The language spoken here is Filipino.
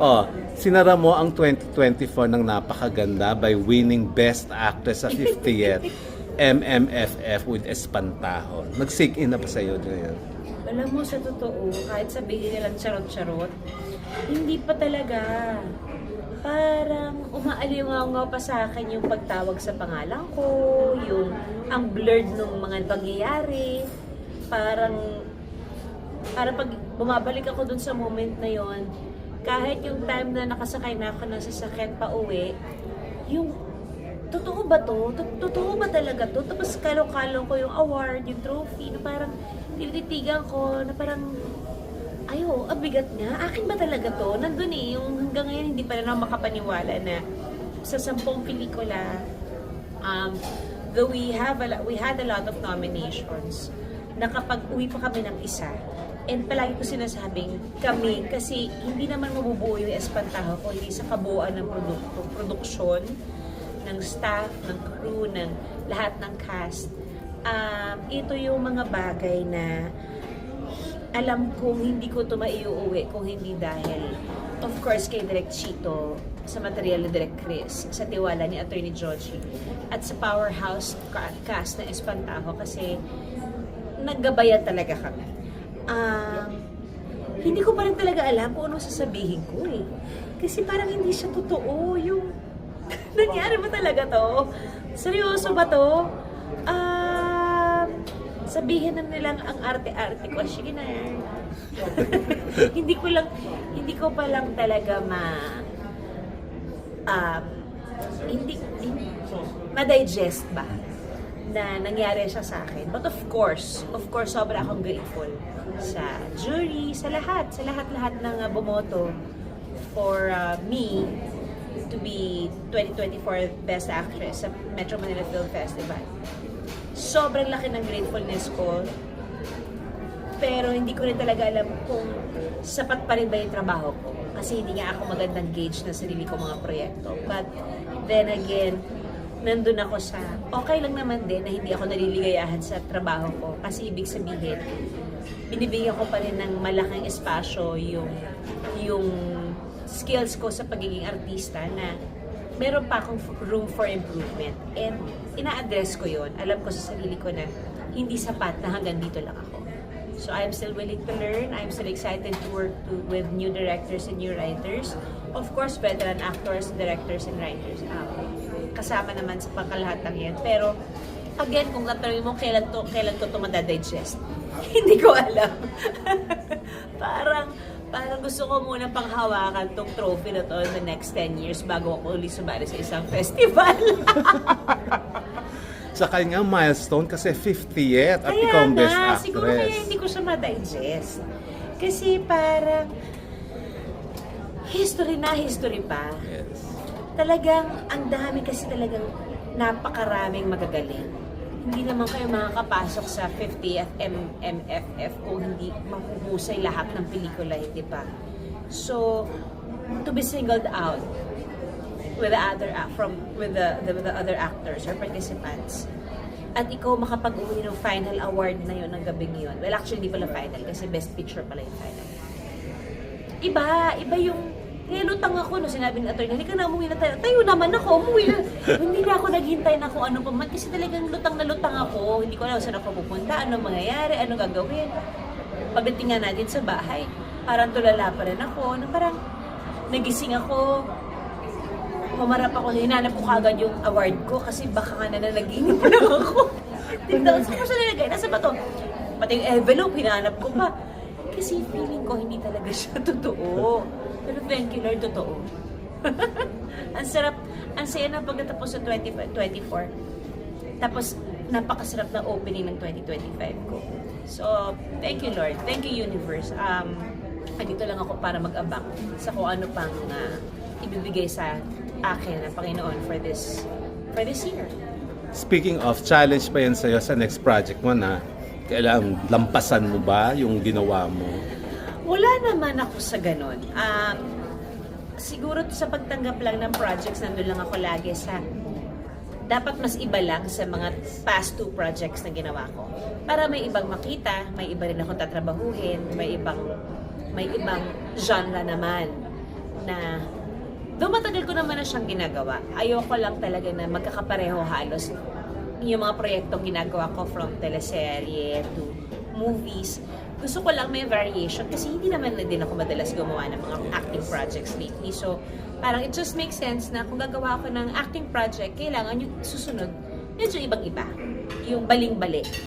Oh, sinara mo ang 2024 ng napakaganda by winning Best Actress sa 50th MMFF with Espantajo. Nag-sink in na ba sa'yo ngayon? Alam mo, sa totoo, kahit sabihin nilang charot-charot, hindi pa talaga. Parang umaaliwangaw pa sa akin yung pagtawag sa pangalan ko, yung ang blurred ng mga pangyayari. Parang pag bumabalik ako dun sa moment na yon, kahit yung time na nakasakay na ako ng sasakyan pa uwi, yung totoo ba to? Totoo ba talaga to? Tapos kalo-kalo ko yung award, yung trophy, na parang tinititigan ko, na parang ayo, bigat nga. Akin ba talaga to? Nandun yung hanggang ngayon hindi pa rin ako makapaniwala na sa 10 pelikula, though we had a lot of nominations, nakapag-uwi pa kami ng isa. And palagi ko sinasabing kami, kasi hindi naman mabubuo yung Espantajo kung hindi sa kabuuan ng produksyon, ng staff, ng crew, ng lahat ng cast. Ito yung mga bagay na alam kong hindi ko ito maiuwi kung hindi dahil, of course, kay Direk Chito, sa material ni Direk Chris, sa tiwala ni Attorney Joji, at sa powerhouse cast na Espantajo, kasi naggabayan talaga kami. Hindi ko pa rin talaga alam kung ano sasabihin ko eh. Kasi parang hindi siya totoo. Yung nangyari ba talaga to? Seryoso ba to? Sabihin na nilang ang arte-arte ko. Sige na. hindi ko pa lang talaga hindi ma-digest ba na nangyari siya sa akin. But of course, sobra akong grateful sa jury, sa lahat-lahat ng bumoto for me to be 2024 Best Actress sa Metro Manila Film Festival. Sobrang laki ng gratefulness ko, pero hindi ko rin talaga alam kung sapat pa rin ba yung trabaho ko. Kasi hindi nga ako magandang gauge ng sarili ko mga proyekto. But then again, nandun ako sa okay lang naman din na hindi ako naliligayahan sa trabaho ko. Kasi ibig sabihin, binibigyan ko pa rin ng malaking espasyo yung skills ko sa pagiging artista, na meron pa akong room for improvement. And ina-address ko yon. Alam ko sa sarili ko na hindi sapat na hanggang dito lang ako. So I'm still willing to learn. I'm still excited to work with new directors and new writers. Of course, veteran actors, directors, and writers. Kasama naman sa pangkalahatang yan. Pero again, kung tatanungin mo kailan ko to madadigest, hindi ko alam. Parang gusto ko muna panghawakan tong trophy na to in the next 10 years bago ako ulit sumali sa isang festival. Sa kanya milestone kasi 50th at ikaw ang Best Actress. Siguro kaya hindi ko siya ma-digest. Kasi parang history pa. Yes. Talagang ang dami kasi talagang napakaraming magagaling. Hindi naman kayo makakapasok sa 50th MMFF kung hindi mahuhusay lahat ng pelikula, hindi ba? So, to be singled out with the other actors or participants, at ikaw makapag-uwi ng final award na yun ng gabing yun. Well, actually, hindi pala final kasi Best Picture pala yung final. Iba yung lutang ako no, sinabi ng attorney, halika na, umuwi na tayo. Tayo naman ako, umuwi na. Hindi na ako naghintay na kung ano pa man. Kasi talagang lutang na lutang ako. Hindi ko alam saan ako pupunta, ano mangyayari, ano gagawin. Pagdating nga natin sa bahay, parang tulala pa rin ako. Na parang nagising ako, humarap ako, hinanap ko kagad yung award ko kasi baka nga nanaginip lang ako. Saan ko siya nilagay? Nasa ba to? Pati yung envelope, hinanap ko pa. Kasi feeling ko hindi talaga siya totoo. Pero thank you Lord, totoo. Ang sarap, ang saya na pagkatapos sa 2024. Tapos, napakasarap na opening ng 2025 ko. So, thank you Lord. Thank you Universe. Dito lang ako para mag-abang sa kung ano pang ibibigay sa akin ng Panginoon for this year. Speaking of, challenge pa yan sa'yo sa next project mo na kailangan lampasan mo ba yung ginawa mo? Wala naman ako sa ganun. Siguro sa pagtanggap lang ng projects, nandun lang ako lagi sa dapat mas iba lang sa mga past 2 projects na ginawa ko. Para may ibang makita, may iba rin akong tatrabahuhin, may ibang genre naman. na though matagal ko naman na siyang ginagawa, ayoko lang talaga na magkakapareho halos yung mga proyektong ginagawa ko from teleserye to movies. Gusto ko lang may variation kasi hindi naman na din ako madalas gumawa ng mga acting projects lately. So, parang it just makes sense na kung gagawa ako ng acting project, kailangan yung susunod medyo ibang-iba. Yung baling-bali.